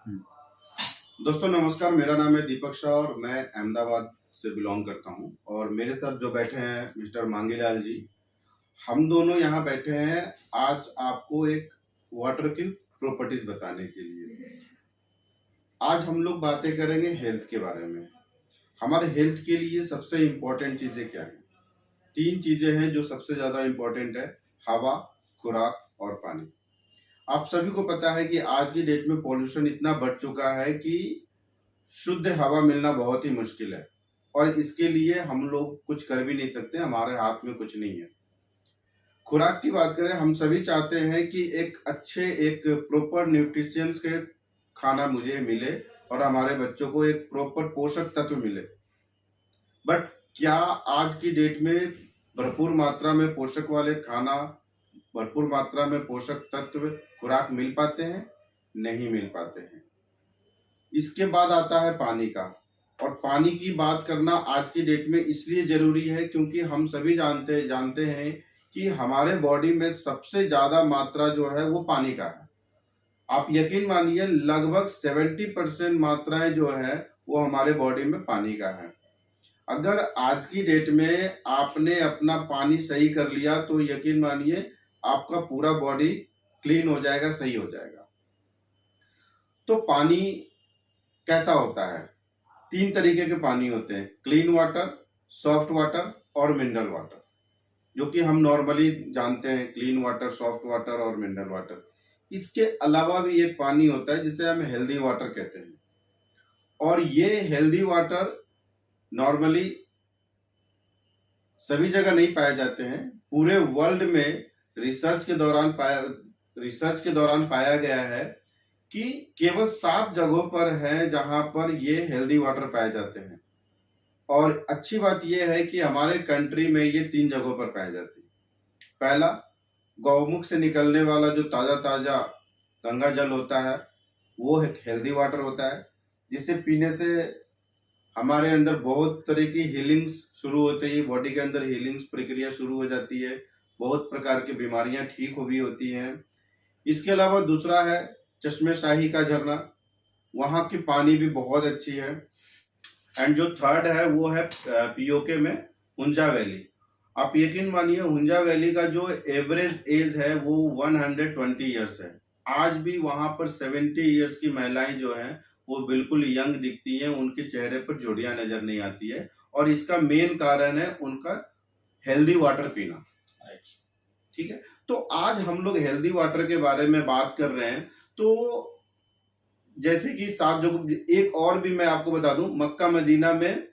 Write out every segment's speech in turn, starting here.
हम्म। दोस्तों नमस्कार, मेरा नाम है दीपक शाह और मैं अहमदाबाद से बिलोंग करता हूं। और मेरे साथ जो बैठे हैं मिस्टर मांगीलाल जी, हम दोनों यहाँ बैठे हैं आज आपको एक वाटर की प्रॉपर्टीज बताने के लिए। आज हम लोग बातें करेंगे हेल्थ के बारे में। हमारे हेल्थ के लिए सबसे इम्पोर्टेंट चीज़ें क्या हैं? तीन चीज़ें हैं जो सबसे ज़्यादा इम्पोर्टेंट है: हवा, खुराक और पानी। आप सभी को पता है कि आज की डेट में पॉल्यूशन इतना बढ़ चुका है कि शुद्ध हवा मिलना बहुत ही मुश्किल है। और इसके लिए हम लोग कुछ कर भी नहीं सकते, हमारे हाथ में कुछ नहीं है। खुराक की बात करें, हम सभी चाहते हैं कि एक प्रॉपर न्यूट्रिशंस के खाना मुझे मिले और हमारे बच्चों को एक प्रॉपर पोषक तत्व मिले। बट क्या आज की डेट में भरपूर मात्रा में पोषक वाले खाना, भरपूर मात्रा में पोषक तत्व खुराक मिल पाते हैं? नहीं मिल पाते हैं। इसके बाद आता है पानी का। और पानी की बात करना आज की डेट में इसलिए जरूरी है क्योंकि हम सभी जानते हैं कि हमारे बॉडी में सबसे ज्यादा मात्रा जो है वो पानी का है। आप यकीन मानिए, लगभग 70% मात्राएं जो है वो हमारे बॉडी में पानी का है। अगर आज की डेट में आपने अपना पानी सही कर लिया तो यकीन मानिए आपका पूरा बॉडी क्लीन हो जाएगा, सही हो जाएगा। तो पानी कैसा होता है? तीन तरीके के पानी होते हैं: क्लीन वाटर, सॉफ्ट वाटर और मिनरल वाटर। जो कि हम नॉर्मली जानते हैं, क्लीन वाटर, सॉफ्ट वाटर और मिनरल वाटर। इसके अलावा भी एक पानी होता है जिसे हम हेल्दी वाटर कहते हैं। और ये हेल्दी वाटर नॉर्मली सभी जगह नहीं पाए जाते हैं। पूरे वर्ल्ड में रिसर्च के दौरान पाया गया है कि केवल 7 जगहों पर है जहां पर ये हेल्दी वाटर पाए जाते हैं। और अच्छी बात यह है कि हमारे कंट्री में ये 3 जगहों पर पाए जाते हैं। पहला, गौमुख से निकलने वाला जो ताजा ताजा गंगा जल होता है वो एक हेल्दी वाटर होता है, जिसे पीने से हमारे अंदर बहुत तरह की हीलिंग्स शुरू होती है, बॉडी के अंदर हीलिंग्स प्रक्रिया शुरू हो जाती है, बहुत प्रकार की बीमारियां ठीक हो भी होती हैं। इसके अलावा दूसरा है चश्मे शाही का झरना, वहाँ की पानी भी बहुत अच्छी है। एंड जो थर्ड है वो है पीओके में हुंजा वैली। आप यकीन मानिए, हुंजा वैली का जो एवरेज एज है वो 120 ईयर्स है। आज भी वहां पर 70 ईयर्स की महिलाएं जो हैं वो बिल्कुल यंग दिखती हैं, उनके चेहरे पर झुर्रियां नजर नहीं आती है। और इसका मेन कारण है उनका हेल्दी वाटर पीना। ठीक है, तो आज हम लोग हेल्दी वाटर के बारे में बात कर रहे हैं। तो जैसे कि 7 जगह, एक और भी मैं आपको बता दूं, मक्का मदीना में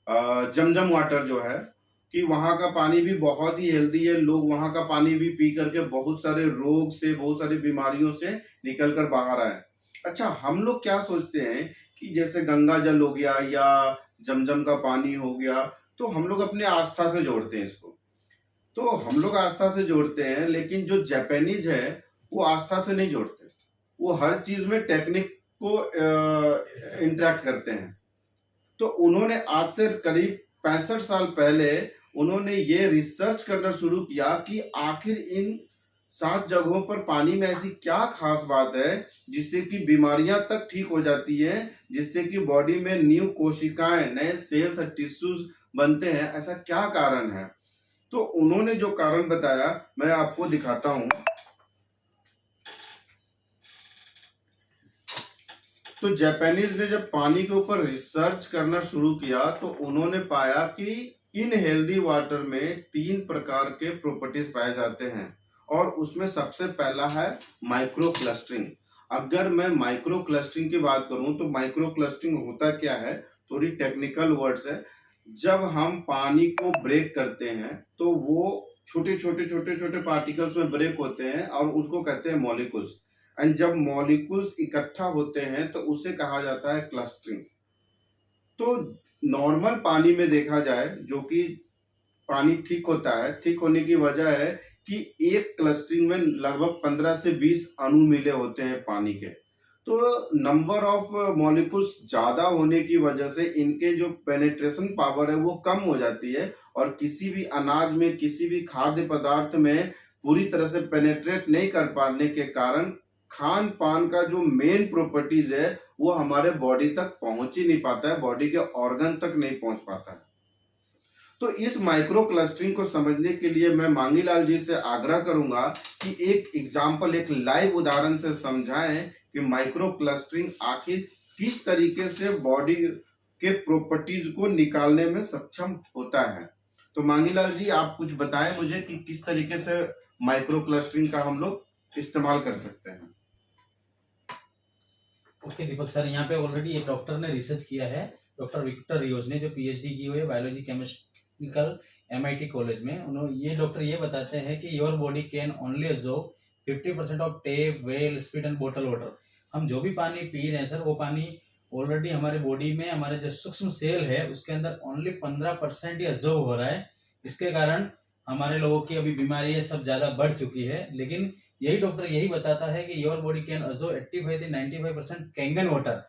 जमजम वाटर जो है कि वहां का पानी भी बहुत ही हेल्दी है। लोग वहां का पानी भी पी करके बहुत सारे रोग से, बहुत सारी बीमारियों से निकल कर बाहर आए। अच्छा, हम लोग क्या सोचते हैं कि जैसे गंगा जल हो गया या जमजम का पानी हो गया, तो हम लोग अपने आस्था से जोड़ते हैं इसको। तो हम लोग आस्था से जोड़ते हैं, लेकिन जो जापानीज है वो आस्था से नहीं जोड़ते। वो हर चीज में टेक्निक को इंटरेक्ट करते हैं। तो उन्होंने आज से करीब 65 साल पहले उन्होंने ये रिसर्च करना शुरू किया कि आखिर इन 7 जगहों पर पानी में ऐसी क्या खास बात है जिससे कि बीमारियां तक ठीक हो जाती है, जिससे कि बॉडी में न्यू कोशिकाएं, नए सेल्स और टिश्यूज बनते हैं। ऐसा क्या कारण है? तो उन्होंने जो कारण बताया मैं आपको दिखाता हूं। तो जापानीज ने जब पानी के ऊपर रिसर्च करना शुरू किया तो उन्होंने पाया कि इन हेल्दी वाटर में 3 प्रकार के प्रॉपर्टीज पाए जाते हैं। और उसमें सबसे पहला है माइक्रो क्लस्टरिंग। अगर मैं माइक्रो क्लस्टरिंग की बात करूं तो माइक्रो क्लस्टरिंग होता क्या है, थोड़ी टेक्निकल वर्ड्स है। जब हम पानी को ब्रेक करते हैं तो वो छोटे छोटे पार्टिकल्स में ब्रेक होते हैं और उसको कहते हैं मॉलिक्यूल्स। एंड जब मॉलिक्यूल्स इकट्ठा होते हैं तो उसे कहा जाता है क्लस्टरिंग। तो नॉर्मल पानी में देखा जाए, जो कि पानी थिक होता है, थिक होने की वजह है कि एक क्लस्टरिंग में लगभग 15 से 20 अणु मिले होते हैं पानी के। तो नंबर ऑफ मॉलिक्यूल्स ज्यादा होने की वजह से इनके जो पेनिट्रेशन पावर है वो कम हो जाती है और किसी भी अनाज में, किसी भी खाद्य पदार्थ में पूरी तरह से पेनिट्रेट नहीं कर पाने के कारण खान पान का जो मेन प्रॉपर्टीज है वो हमारे बॉडी तक पहुंच ही नहीं पाता है, बॉडी के ऑर्गन तक नहीं पहुंच पाता है। तो इस माइक्रो क्लस्टरिंग को समझने के लिए मैं मांगीलाल जी से आग्रह करूंगा कि एक एग्जाम्पल, एक लाइव उदाहरण से समझाएं कि माइक्रो क्लस्टरिंग आखिर किस तरीके से बॉडी के प्रॉपर्टीज को निकालने में सक्षम होता है। तो मांगीलाल जी आप कुछ बताएं मुझे कि किस तरीके से माइक्रो क्लस्टरिंग का हम लोग इस्तेमाल कर सकते हैं। ओके दीपक सर, यहाँ पे ऑलरेडी एक डॉक्टर ने रिसर्च किया है, डॉक्टर विक्टर रियोज ने, जो पीएचडी की हुई है बायोलॉजी केमिकल एमआईटी कॉलेज में। उन्होंने ये डॉक्टर ये बताते हैं कि your body can only absorb 50% of tape, well, speed and बोतल वाटर। हम जो भी पानी पी रहे हैं सर, वो पानी ऑलरेडी हमारे बॉडी में, हमारे जो सूक्ष्म सेल है उसके अंदर ओनली 15% ही एब्जॉर्ब हो रहा है। इसके कारण हमारे लोगों की अभी बीमारी है सब ज़्यादा बढ़ चुकी है। लेकिन यही डॉक्टर यही बताता है कि योर बॉडी कैन एब्जॉर्ब 85 से 95% कैंगन वाटर।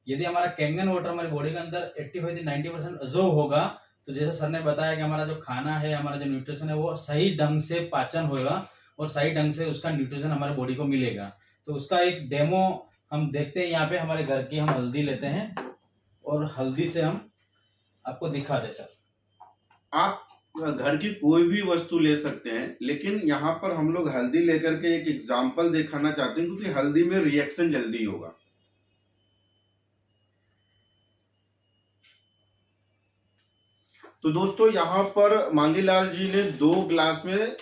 यदि हमारा कैंगन वाटर हमारी बॉडी के अंदर 85 से 90% एब्जॉर्ब होगा, तो जैसे सर ने बताया कि हमारा जो खाना है, हमारा जो न्यूट्रिशन है, वो सही ढंग से पाचन होगा और सही ढंग से उसका न्यूट्रिशन हमारे बॉडी को मिलेगा। तो उसका एक डेमो हम देखते हैं। यहाँ पे हमारे घर की हम हल्दी लेते हैं और हल्दी से हम आपको दिखा दे सर। आप घर की कोई भी वस्तु ले सकते हैं, लेकिन यहाँ पर हम लोग हल्दी लेकर के एक एग्जाम्पल दिखाना चाहते हैं क्योंकि हल्दी में रिएक्शन जल्दी होगा। तो दोस्तों यहाँ पर मांगीलाल जी ने 2 ग्लास में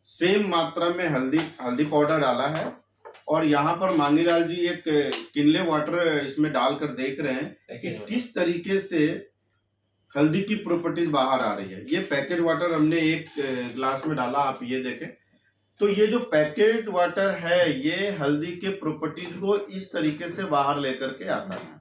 सेम मात्रा में हल्दी पाउडर डाला है और यहाँ पर मांगीलाल जी एक किनले वाटर इसमें डालकर देख रहे हैं कि किस तरीके से हल्दी की प्रॉपर्टीज बाहर आ रही है। ये पैकेट वाटर हमने 1 ग्लास में डाला, आप ये देखें। तो ये जो पैकेट वाटर है ये हल्दी के प्रॉपर्टीज को इस तरीके से बाहर लेकर के आता है।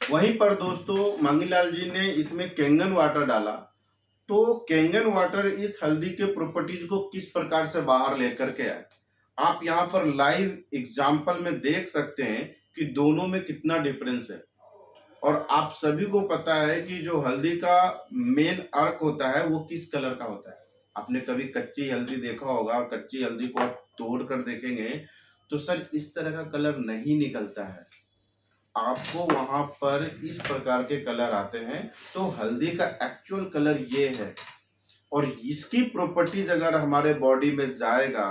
वहीं पर दोस्तों मांगीलाल जी ने इसमें कैंगन वाटर डाला, तो कैंगन वाटर इस हल्दी के प्रॉपर्टीज को किस प्रकार से बाहर लेकर के आए। आप यहाँ पर लाइव एग्जाम्पल में देख सकते हैं कि दोनों में कितना डिफरेंस है। और आप सभी को पता है कि जो हल्दी का मेन अर्क होता है वो किस कलर का होता है। आपने कभी कच्ची हल्दी देखा होगा और कच्ची हल्दी को आप तोड़ कर देखेंगे तो सर इस तरह का कलर नहीं निकलता है, आपको वहां पर इस प्रकार के कलर आते हैं। तो हल्दी का एक्चुअल कलर ये है और इसकी प्रॉपर्टीज अगर हमारे बॉडी में जाएगा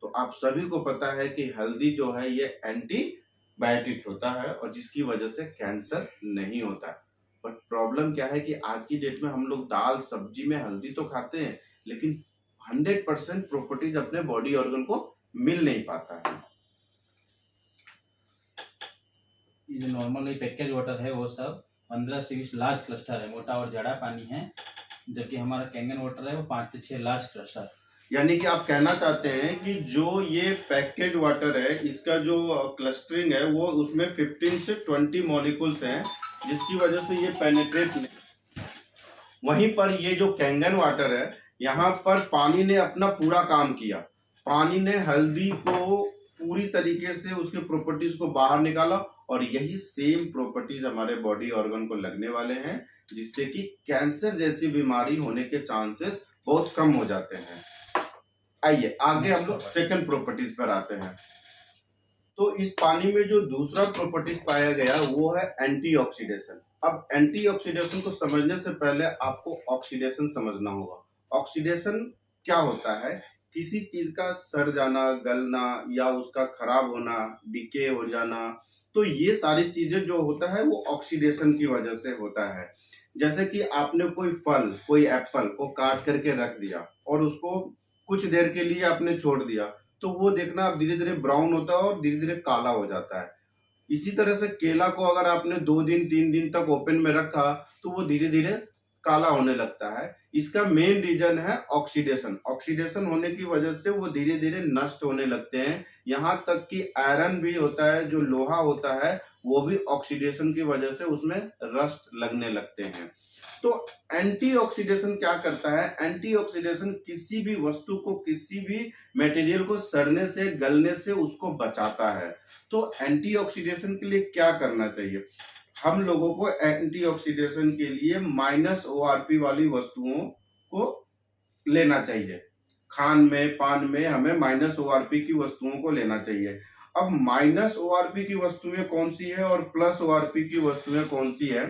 तो आप सभी को पता है कि हल्दी जो है ये एंटीबायोटिक होता है और जिसकी वजह से कैंसर नहीं होता है। बट प्रॉब्लम क्या है कि आज की डेट में हम लोग दाल सब्जी में हल्दी तो खाते हैं लेकिन 100% प्रॉपर्टीज अपने बॉडी ऑर्गन को मिल नहीं पाता है। ये जो नॉर्मली पैकेज वाटर है वो सब 15 से 20 लार्ज क्लस्टर है, मोटा और जड़ा पानी है, जबकि हमारा कैंगन वाटर है वो 5 से 6 लार्ज क्लस्टर। यानी कि आप कहना चाहते हैं कि जो ये पैकेट वाटर है इसका जो क्लस्टरिंग है वो उसमें 15 से 20 मॉलिक्यूल्स हैं जिसकी वजह से ये पेनिट्रेट नहीं। वहीं पर ये जो कैंगन वाटर है यहाँ पर पानी ने अपना पूरा काम किया, पानी ने हल्दी को पूरी तरीके से उसके प्रॉपर्टीज को बाहर निकाला और यही सेम प्रॉपर्टीज हमारे बॉडी ऑर्गन को लगने वाले हैं जिससे कि कैंसर जैसी बीमारी होने के चांसेस बहुत कम हो जाते हैं। आइए आगे हम लोग सेकंड प्रॉपर्टीज पर आते हैं। तो इस पानी में जो दूसरा प्रॉपर्टीज पाया गया वो है एंटीऑक्सीडेशन। अब एंटीऑक्सीडेशन को समझने से पहले आपको ऑक्सीडेशन समझना होगा। ऑक्सीडेशन क्या होता है? किसी चीज का सड़ जाना, गलना या उसका खराब होना, डिके हो जाना, तो ये सारी चीजें जो होता है वो ऑक्सीडेशन की वजह से होता है। जैसे कि आपने कोई फल, कोई एप्पल को काट करके रख दिया और उसको कुछ देर के लिए आपने छोड़ दिया तो वो देखना अब धीरे धीरे ब्राउन होता है और धीरे धीरे काला हो जाता है। इसी तरह से केला को अगर आपने 2 दिन 3 दिन तक ओपन में रखा तो वो धीरे धीरे काला होने लगता है। इसका मेन रीजन है ऑक्सीडेशन। ऑक्सीडेशन होने की वजह से वो धीरे धीरे नष्ट होने लगते हैं। यहाँ तक कि आयरन भी होता है, जो लोहा होता है वो भी ऑक्सीडेशन की वजह से उसमें रस्ट लगने लगते हैं। तो एंटीऑक्सीडेशन क्या करता है? एंटीऑक्सीडेशन किसी भी वस्तु को, किसी भी मटेरियल को सड़ने से, गलने से उसको बचाता है। तो एंटीऑक्सीडेशन के लिए क्या करना चाहिए? हम लोगों को एंटीऑक्सीडेशन के लिए माइनस ओआरपी वाली वस्तुओं को लेना चाहिए। खान में, पान में हमें माइनस ओआरपी की वस्तुओं को लेना चाहिए। अब माइनस ओआरपी की वस्तुएं कौन सी है और प्लस ओआरपी की वस्तुएं कौन सी है?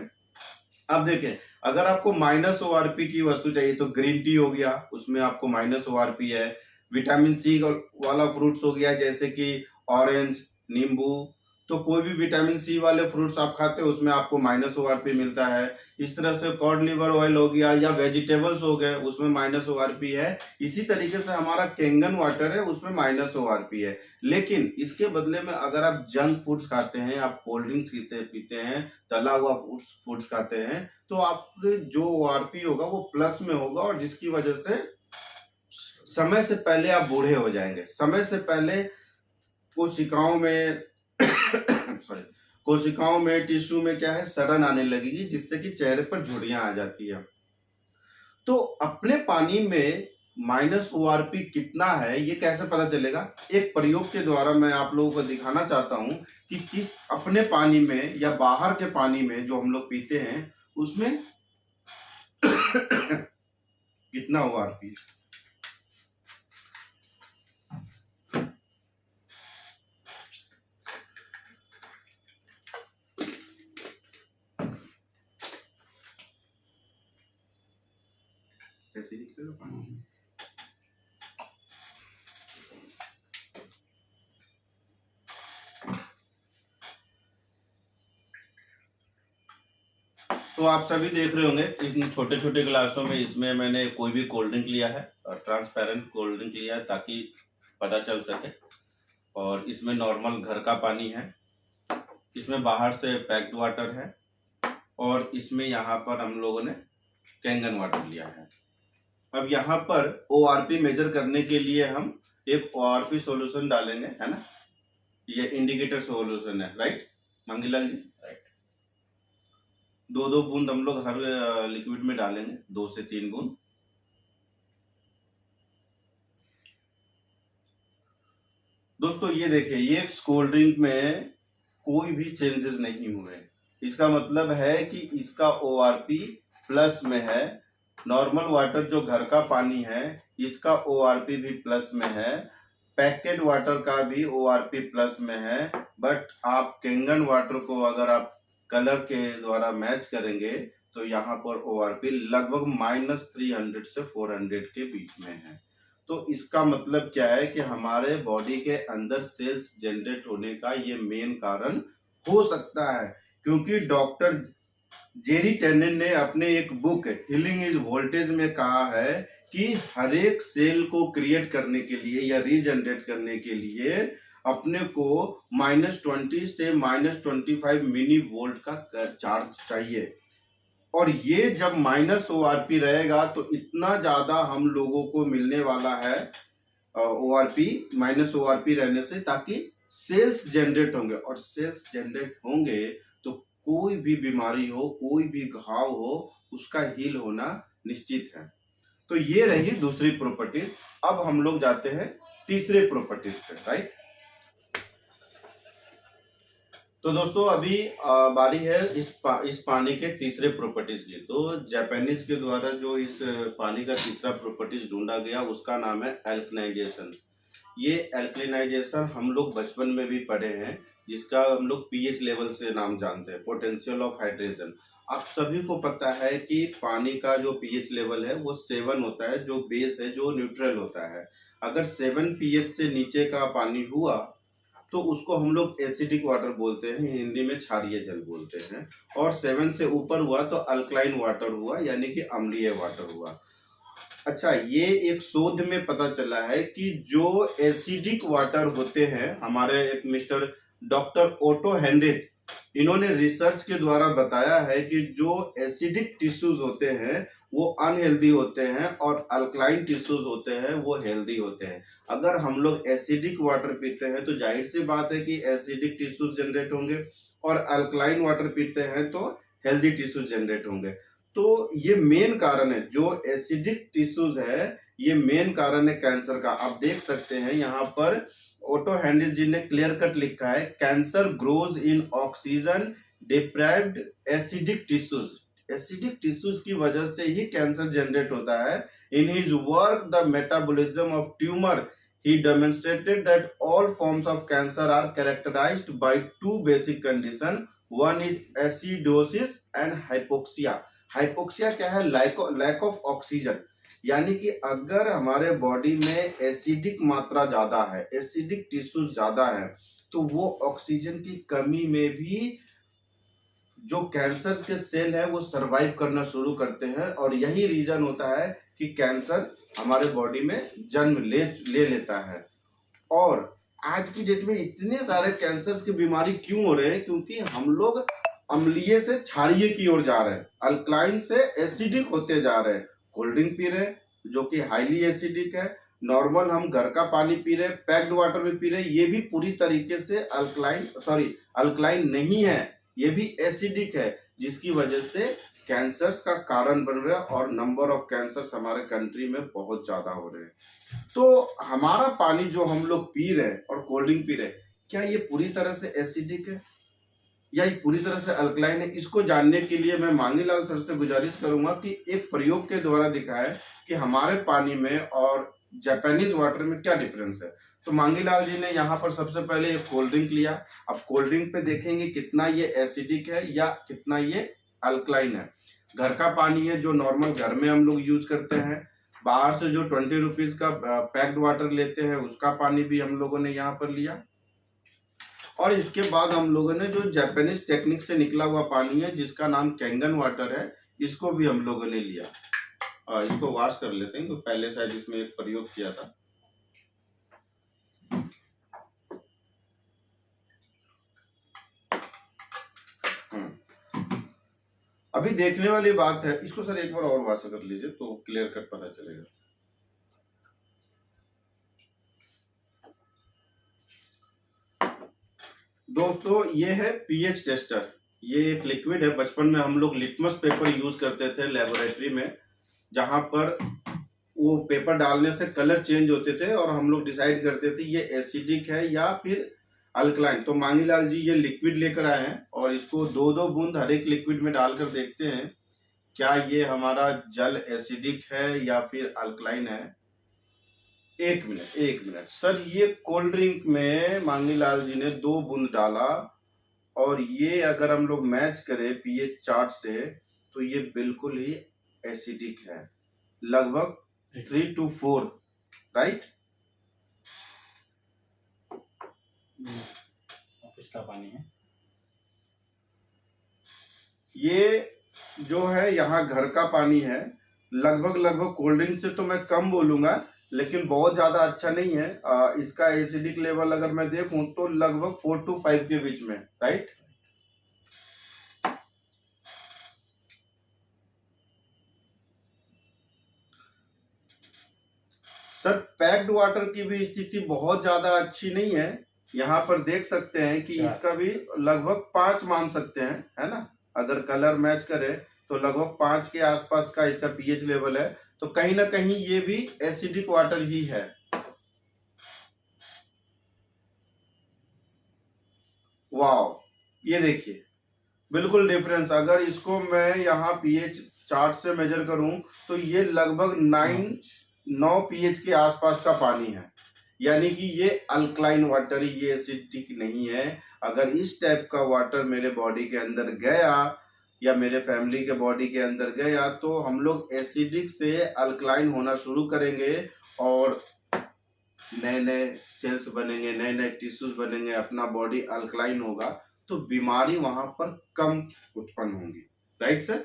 अब देखें, अगर आपको माइनस ओआरपी की वस्तु चाहिए तो ग्रीन टी हो गया, उसमें आपको माइनस ओआरपी है। विटामिन सी वाला फ्रूट्स हो गया, जैसे कि ऑरेंज, नींबू। तो कोई भी विटामिन सी वाले फ्रूट्स आप खाते हो उसमें आपको माइनस ओआरपी मिलता है। इस तरह से कॉड लिवर ऑयल हो गया या वेजिटेबल्स हो गए, उसमें माइनस ओआरपी है। इसी तरीके से हमारा कैंगन वाटर है, उसमें माइनस ओआरपी है। लेकिन इसके बदले में अगर आप जंक फूड्स खाते हैं, आप कोल्ड ड्रिंक्स पीते हैं, तला हुआ फूड्स खाते हैं, तो आपके जो ओआरपी होगा वो प्लस में होगा, और जिसकी वजह से समय से पहले आप बूढ़े हो जाएंगे। समय से पहले कोशिकाओं में सॉरी, कोशिकाओं में, टिश्यू में क्या है, सड़न आने लगेगी, जिससे कि चेहरे पर झुर्रियां आ जाती है। तो अपने पानी में माइनस ओआरपी कितना है ये कैसे पता चलेगा? एक प्रयोग के द्वारा मैं आप लोगों को दिखाना चाहता हूं कि किस अपने पानी में या बाहर के पानी में जो हम लोग पीते हैं उसमें कितना ओआरपी। कैसे दिखेगा पानी? तो आप सभी देख रहे होंगे इन छोटे छोटे गिलासों में, इसमें मैंने कोई भी कोल्ड ड्रिंक लिया है और ट्रांसपेरेंट कोल्ड ड्रिंक लिया है ताकि पता चल सके। और इसमें नॉर्मल घर का पानी है, इसमें बाहर से पैक्ड वाटर है, और इसमें यहाँ पर हम लोगों ने कैंगन वाटर लिया है। अब यहाँ पर ओआरपी मेजर करने के लिए हम एक ओआरपी सॉल्यूशन डालेंगे, है ना? ये इंडिकेटर सॉल्यूशन है, राइट मंगीलाल जी? राइट। 2-2 बूंद हम लोग हर लिक्विड में डालेंगे, 2 से 3 बूंद। दोस्तों ये देखिए, ये कोल्ड ड्रिंक में कोई भी चेंजेस नहीं हुए। इसका मतलब है कि इसका ओआरपी प्लस में है। नॉर्मल वाटर जो घर का पानी है इसका ओआरपी भी प्लस में है, पैकेट वाटर का भी ओआरपी प्लस में है। बट आप कैंगन वाटर को अगर आप कलर के द्वारा मैच करेंगे तो यहाँ पर ओआरपी लगभग -300 से 400 के बीच में है। तो इसका मतलब क्या है कि हमारे बॉडी के अंदर सेल्स जनरेट होने का ये मेन कारण हो सकता है, क्योंकि डॉक्टर जेरी टेनन ने अपने एक बुक हीलिंग इज वोल्टेज में कहा है कि हर एक सेल को क्रिएट करने के लिए या रीजनरेट करने के लिए अपने को -20 से -25 मिली वोल्ट का चार्ज चाहिए। और ये जब माइनस ओआरपी रहेगा तो इतना ज्यादा हम लोगों को मिलने वाला है ओआरपी, माइनस ओआरपी रहने से, ताकि सेल्स जनरेट होंगे, और सेल्स जनरेट होंगे तो कोई भी बीमारी हो, कोई भी घाव हो, उसका हील होना निश्चित है। तो ये रही दूसरी प्रॉपर्टीज। अब हम लोग जाते हैं तीसरे प्रॉपर्टीज पे, राइट? तो दोस्तों अभी बारी है इस पानी के तीसरे प्रॉपर्टीज की। तो जापानीज के द्वारा जो इस पानी का तीसरा प्रॉपर्टीज ढूंढा गया उसका नाम है एल्कलाइजेशन। ये एल्कलाइजेशन हम लोग बचपन में भी पढ़े हैं, जिसका हम लोग पीएच लेवल से नाम जानते हैं, पोटेंशियल ऑफ हाइड्रेशन। आप सभी को पता है कि पानी का जो पीएच लेवल है वो 7 होता है, जो बेस है, जो न्यूट्रल होता है। अगर 7 पीएच से नीचे का पानी हुआ तो उसको हम लोग एसिडिक वाटर बोलते हैं, हिंदी में क्षारीय जल बोलते हैं। और 7 से ऊपर हुआ तो अल्कलाइन वाटर हुआ, यानी कि अम्लीय वाटर हुआ। अच्छा, ये एक शोध में पता चला है कि जो एसिडिक वाटर होते हैं, हमारे एक मिस्टर डॉक्टर ओटो हेनरिच, इन्होंने रिसर्च के द्वारा बताया है कि जो एसिडिक टिश्यूज होते हैं वो अनहेल्दी होते हैं और अल्कलाइन टिश्यूज होते हैं वो हेल्दी होते हैं। अगर हम लोग एसिडिक वाटर पीते हैं तो जाहिर सी बात है कि एसिडिक टिश्यूज जनरेट होंगे, और अल्कलाइन वाटर पीते हैं तो हेल्दी टिश्यूज जनरेट होंगे। तो ये मेन कारण है, जो एसिडिक टिश्यूज है ये मेन कारण है कैंसर का। आप देख सकते हैं यहाँ पर ओटो हेनरिच जी ने क्लियर कट लिखा है, cancer grows in oxygen deprived acidic tissues, acidic tissues की वजह से ही कैंसर जनरेट होता है। In his work the metabolism of tumour he demonstrated that all forms of cancer are characterized by two basic conditions. One is acidosis and hypoxia. Hypoxia क्या है? Lack of oxygen. यानी कि अगर हमारे body में acidic मात्रा ज्यादा है, एसिडिक टिश्यू ज्यादा है, तो वो ऑक्सीजन की कमी में भी जो कैंसर के सेल है वो सरवाइव करना शुरू करते हैं, और यही रीजन होता है कि कैंसर हमारे बॉडी में जन्म ले लेता है। और आज की डेट में इतने सारे कैंसर की बीमारी क्यों हो रहे हैं? क्योंकि हम लोग अम्लीय से क्षारीय की ओर जा रहे हैं, अल्कलाइन से एसिडिक होते जा रहे हैं। कोल्ड ड्रिंक पी रहे हैं जो कि हाईली एसिडिक है, नॉर्मल हम घर का पानी पी रहे हैं, पैक्ड वाटर भी पी रहे हैं, ये भी पूरी तरीके से अल्कलाइन नहीं है, ये भी एसिडिक है, जिसकी वजह से कैंसर्स का कारण बन रहा है, और नंबर ऑफ कैंसर्स हमारे कंट्री में बहुत ज्यादा हो रहे हैं। तो हमारा पानी जो हम लोग पी रहे हैं और कोल्ड ड्रिंक पी रहे हैं, क्या ये पूरी तरह से एसिडिक है या ये पूरी तरह से अल्कलाइन है? इसको जानने के लिए मैं मांगीलाल सर से गुजारिश करूंगा कि एक प्रयोग के द्वारा दिखाएं कि हमारे पानी में और जापानीज वाटर में क्या डिफरेंस है। तो मांगीलाल जी ने यहाँ पर सबसे पहले एक कोल्ड ड्रिंक लिया। अब कोल्ड ड्रिंक पे देखेंगे कितना ये एसिडिक है या कितना ये अल्कलाइन है। घर का पानी है जो नॉर्मल घर में हम लोग यूज करते हैं, बाहर से जो 20 रुपीज का पैक्ड वाटर लेते हैं उसका पानी भी हम लोगों ने यहाँ पर लिया, और इसके बाद हम लोगों ने जो जापानीज टेक्निक से निकला हुआ पानी है जिसका नाम कैंगन वाटर है, इसको भी हम लोगों ने लिया। इसको वॉश कर लेते हैं, तो पहले शायद इसमें एक प्रयोग किया था। अभी देखने वाली बात है, इसको सर एक बार और वॉश कर लीजिए तो क्लियर कट पता चलेगा। दोस्तों ये है पीएच टेस्टर, ये एक लिक्विड है। बचपन में हम लोग लिटमस पेपर यूज करते थे लेबोरेटरी में, जहां पर वो पेपर डालने से कलर चेंज होते थे और हम लोग डिसाइड करते थे ये एसिडिक है या फिर अल्कलाइन। तो मांगीलाल जी ये लिक्विड लेकर आए हैं और इसको 2-2 बूंद हर एक लिक्विड में डालकर देखते हैं क्या ये हमारा जल एसिडिक है या फिर अल्कलाइन है। एक मिनट सर, ये कोल्ड ड्रिंक में मांगीलाल जी ने 2 बूंद डाला, और ये अगर हम लोग मैच करें पीएच चार्ट से तो ये बिल्कुल ही एसिडिक है, लगभग 3 to 4, राइट। ऑफिस का पानी है ये, जो है यहाँ घर का पानी है। लगभग कोल्ड ड्रिंक से तो मैं कम बोलूंगा, लेकिन बहुत ज्यादा अच्छा नहीं है। इसका एसिडिक लेवल अगर मैं देखूं तो लगभग 4 to 5 के बीच में, राइट। सर पैक्ड वाटर की भी स्थिति बहुत ज्यादा अच्छी नहीं है। यहाँ पर देख सकते हैं कि इसका भी लगभग 5 मान सकते हैं, है ना। अगर कलर मैच करे तो लगभग 5 के आसपास का इसका पीएच लेवल है, तो कहीं ना कहीं ये भी एसिडिक वाटर ही है। वाओ, ये देखिए बिल्कुल डिफरेंस। अगर इसको मैं यहाँ पीएच चार्ट से मेजर करूं तो ये लगभग 9 पीएच के आसपास का पानी है, यानी कि ये अल्कलाइन वाटर ही, ये एसिडिक नहीं है। अगर इस टाइप का वाटर मेरे बॉडी के अंदर गया या मेरे फैमिली के बॉडी के अंदर गया तो हम लोग एसिडिक से अल्कलाइन होना शुरू करेंगे, और नए नए सेल्स बनेंगे, नए नए टिश्यूज बनेंगे, अपना बॉडी अल्कलाइन होगा, तो बीमारी वहां पर कम उत्पन्न होंगी, राइट सर।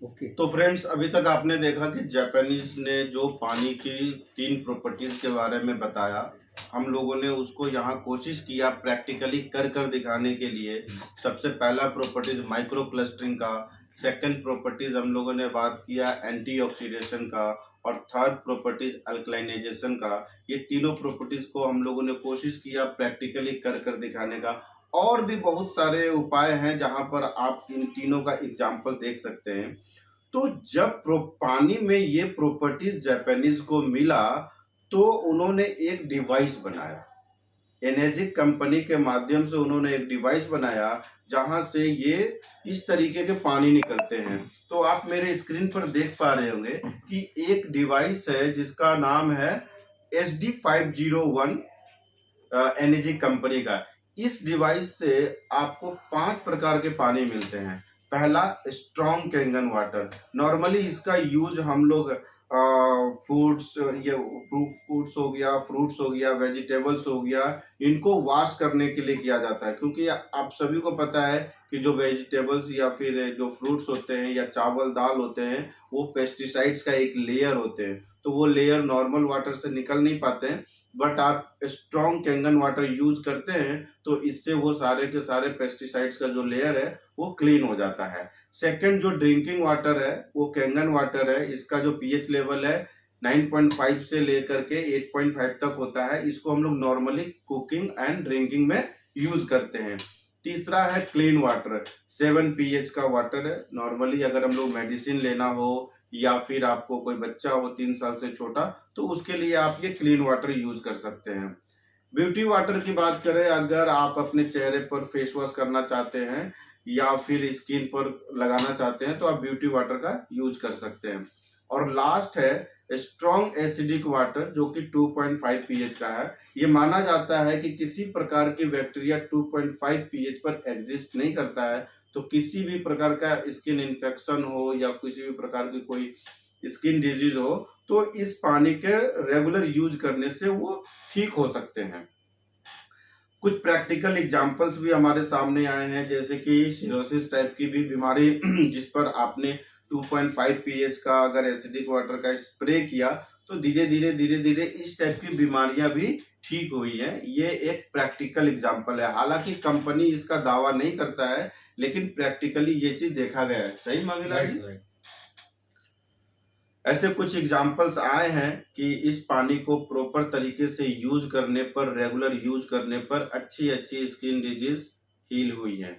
ओके। तो फ्रेंड्स, अभी तक आपने देखा कि जापानीज ने जो पानी की 3 प्रॉपर्टीज के बारे में बताया, हम लोगों ने उसको यहाँ कोशिश किया प्रैक्टिकली कर दिखाने के लिए। सबसे पहला प्रॉपर्टीज माइक्रो क्लस्टरिंग का, सेकंड प्रॉपर्टीज हम लोगों ने बात किया एंटीऑक्सीडेशन का, और थर्ड प्रॉपर्टीज अल्कलाइनेजेशन का। ये तीनों प्रॉपर्टीज को हम लोगों ने कोशिश किया प्रैक्टिकली कर दिखाने का। और भी बहुत सारे उपाय हैं जहां पर आप इन तीनों का एग्जाम्पल देख सकते हैं। तो जब पानी में ये प्रॉपर्टीज जापानीज को मिला तो उन्होंने एक डिवाइस बनाया। एनर्जिक कंपनी के माध्यम से उन्होंने एक डिवाइस बनाया जहां से ये इस तरीके के पानी निकलते हैं। तो आप मेरे स्क्रीन पर देख पा रहे होंगे कि एक डिवाइस है जिसका नाम है SD501 एनर्जिक कंपनी का। इस डिवाइस से आपको 5 प्रकार के पानी मिलते हैं। पहला स्ट्रॉन्ग कैंगन वाटर। नॉर्मली इसका यूज हम लोग फूड्स, ये फूड्स हो गया, फ्रूट्स हो गया, वेजिटेबल्स हो गया, इनको वॉश करने के लिए किया जाता है, क्योंकि आप सभी को पता है कि जो वेजिटेबल्स या फिर जो फ्रूट्स होते हैं या चावल दाल होते हैं वो पेस्टिसाइड्स का एक लेयर होते हैं, तो वो लेयर नॉर्मल वाटर से निकल नहीं पाते हैं। बट आप स्ट्रॉन्ग कैंगन वाटर यूज करते हैं तो इससे वो सारे के सारे पेस्टिसाइड्स का जो लेयर है वो क्लीन हो जाता है। सेकंड जो ड्रिंकिंग वाटर है वो कैंगन वाटर है। इसका जो पीएच लेवल है 9.5 से लेकर के 8.5 तक होता है। इसको हम लोग नॉर्मली कुकिंग एंड ड्रिंकिंग में यूज करते हैं। तीसरा है क्लीन वाटर, 7 पीएच का वाटर है। नॉर्मली अगर हम लोग मेडिसिन लेना हो या फिर आपको कोई बच्चा हो 3 साल से छोटा, तो उसके लिए आप ये क्लीन वाटर यूज कर सकते हैं। ब्यूटी वाटर की बात करें, अगर आप अपने चेहरे पर फेस वॉश करना चाहते हैं या फिर स्किन पर लगाना चाहते हैं तो आप ब्यूटी वाटर का यूज कर सकते हैं। और लास्ट है स्ट्रॉन्ग एसिडिक वाटर जो कि 2.5 पीएच का है। ये माना जाता है कि किसी प्रकार की बैक्टीरिया 2.5 पीएच पर एग्जिस्ट नहीं करता है, तो किसी भी प्रकार का स्किन इन्फेक्शन हो या किसी भी प्रकार की कोई स्किन डिजीज हो तो इस पानी के रेगुलर यूज करने से वो ठीक हो सकते हैं। कुछ प्रैक्टिकल एग्जांपल्स भी हमारे सामने आए हैं, जैसे कि सिरोसिस टाइप की भी बीमारी जिस पर आपने 2.5 पीएच का अगर एसिडिक वाटर का स्प्रे किया तो धीरे धीरे इस टाइप की बीमारियां भी ठीक हुई है। ये एक प्रैक्टिकल एग्जांपल है। हालांकि कंपनी इसका दावा नहीं करता है, लेकिन प्रैक्टिकली ये चीज देखा गया है। सही मंगला जी? ऐसे कुछ एग्जाम्पल्स आए हैं कि इस पानी को प्रॉपर तरीके से यूज करने पर, रेगुलर यूज करने पर अच्छी स्किन डिजीज हील हुई है।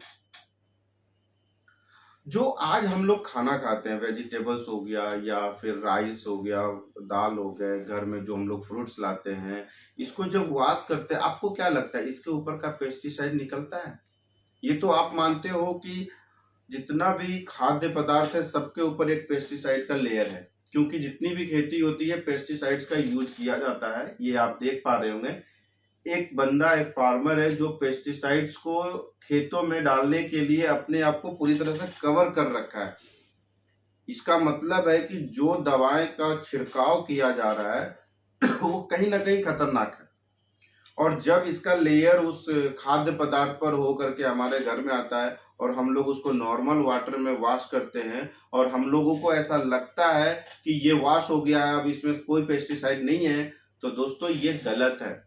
जो आज हम लोग खाना खाते हैं, वेजिटेबल्स हो गया या फिर राइस हो गया, दाल हो गए, घर में जो हम लोग फ्रूट्स लाते हैं, इसको जब वॉश करते हैं आपको क्या लगता है इसके ऊपर का पेस्टिसाइड निकलता है? ये तो आप मानते हो कि जितना भी खाद्य पदार्थ है सबके ऊपर एक पेस्टिसाइड का लेयर है, क्योंकि जितनी भी खेती होती है पेस्टिसाइड्स का यूज किया जाता है। ये आप देख पा रहे होंगे एक बंदा, एक फार्मर है जो पेस्टिसाइड्स को खेतों में डालने के लिए अपने आप को पूरी तरह से कवर कर रखा है। इसका मतलब है कि जो दवाएं का छिड़काव किया जा रहा है वो कहीं ना कहीं खतरनाक है, और जब इसका लेयर उस खाद्य पदार्थ पर हो करके हमारे घर में आता है और हम लोग उसको नॉर्मल वाटर में वॉश करते हैं और हम लोगों को ऐसा लगता है कि ये वॉश हो गया है, अब इसमें कोई पेस्टिसाइड नहीं है, तो दोस्तों ये गलत है।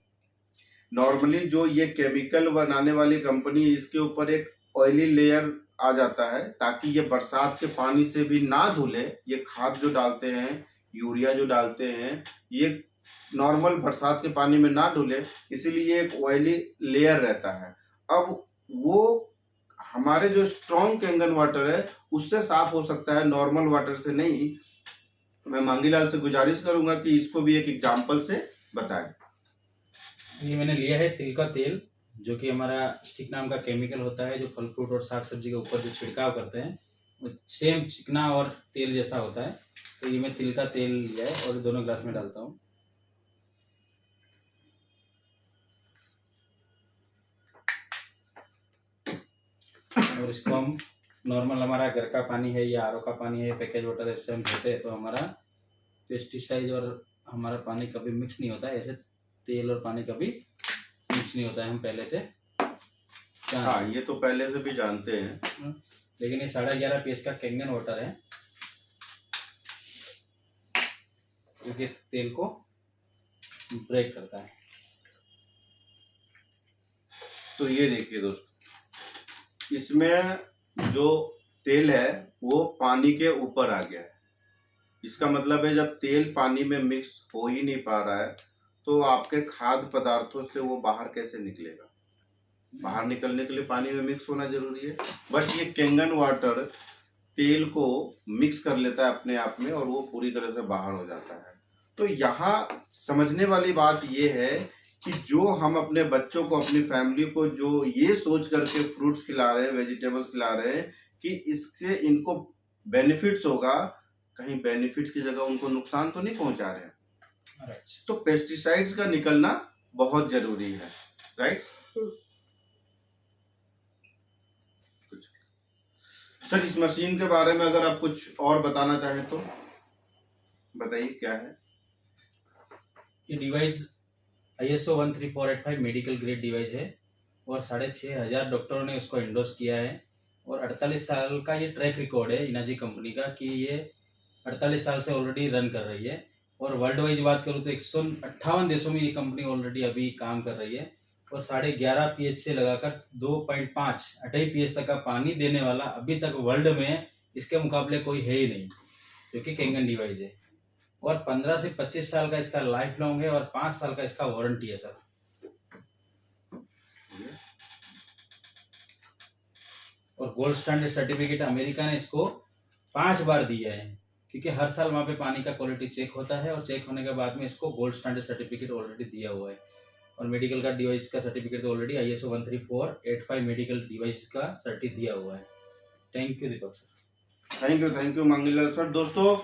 नॉर्मली जो ये केमिकल बनाने वाली कंपनी, इसके ऊपर एक ऑयली लेयर आ जाता है ताकि ये बरसात के पानी से भी ना धुले। ये खाद जो डालते हैं, यूरिया जो डालते हैं, ये नॉर्मल बरसात के पानी में ना धुले, इसीलिए एक ऑयली लेयर रहता है। अब वो हमारे जो स्ट्रॉन्ग कैंगन वाटर है उससे साफ हो सकता है, नॉर्मल वाटर से नहीं। मैं मांगीलाल से गुजारिश करूंगा कि इसको भी एक एग्जांपल से बताएं। ये मैंने लिया है तिल का तेल, जो कि हमारा स्टिक नाम का केमिकल होता है, जो फल फ्रूट और साग सब्जी के ऊपर जो छिड़काव करते हैं वो सेम चिकना और तेल जैसा होता है। तो ये मैं तिल का तेल लिया है और दोनों ग्लास में डालता हूँ। और इसको हम नॉर्मल, हमारा घर का पानी है या आरओ का पानी है, पैकेज वाटर ऐसे हम धोते हैं तो हमारा पेस्टिसाइड और हमारा पानी कभी मिक्स नहीं होता है। ऐसे तेल और पानी कभी मिक्स नहीं होता है, हम पहले से हाँ, ये तो पहले से भी जानते हैं। लेकिन ये 11.5 पीएच का कैंगन वाटर है जो कि तेल को ब्रेक करता है। तो ये देखिए दोस्तों, इसमें जो तेल है वो पानी के ऊपर आ गया है। इसका मतलब है जब तेल पानी में मिक्स हो ही नहीं पा रहा है तो आपके खाद्य पदार्थों से वो बाहर कैसे निकलेगा? बाहर निकलने के लिए पानी में मिक्स होना जरूरी है। बट ये कैंगन वाटर तेल को मिक्स कर लेता है अपने आप में और वो पूरी तरह से बाहर हो जाता है। तो यहाँ समझने वाली बात ये है कि जो हम अपने बच्चों को, अपनी फैमिली को जो ये सोच करके फ्रूट्स खिला रहे हैं, वेजिटेबल्स खिला रहे हैं कि इससे इनको बेनिफिट्स होगा, कहीं बेनिफिट्स की जगह उनको नुकसान तो नहीं पहुंचा रहे हैं। राइट। तो पेस्टिसाइड्स का निकलना बहुत जरूरी है, राइट। सर, इस मशीन के बारे में अगर आप कुछ और बताना चाहें तो बताइए, क्या है ये device ISO 13485 medical grade device है और 6,500 डॉक्टरों ने उसको एंडोर्स किया है और 48 साल का ये ट्रैक रिकॉर्ड है इनाजी कंपनी का कि ये 48 साल से ऑलरेडी रन कर रही है। और वर्ल्ड वाइज बात करूँ तो 158 देशों में ये कंपनी ऑलरेडी अभी काम कर रही है और 11.5 pH से लगाकर 2.5 pH तक का पानी देने वाला अभी तक वर्ल्ड में इसके मुकाबले कोई है ही नहीं, जो कि कैंगन डिवाइस है। और 15 से 25 साल का इसका लाइफ लॉन्ग है और 5 साल का इसका वारंटी है सर। और गोल्ड स्टैंडर्ड सर्टिफिकेट अमेरिका ने इसको 5 बार दिया है, क्योंकि हर साल वहाँ पे पानी का क्वालिटी चेक होता है और चेक होने के बाद में इसको गोल्ड स्टैंडर्ड सर्टिफिकेट ऑलरेडी दिया हुआ है। और मेडिकल का डिवाइस का सर्टिफिकेट तो ऑलरेडी ISO 13485 मेडिकल डिवाइस का सर्टि दिया हुआ है। Thank you Deepak sir. Thank you Mangilal sir. दोस्तों,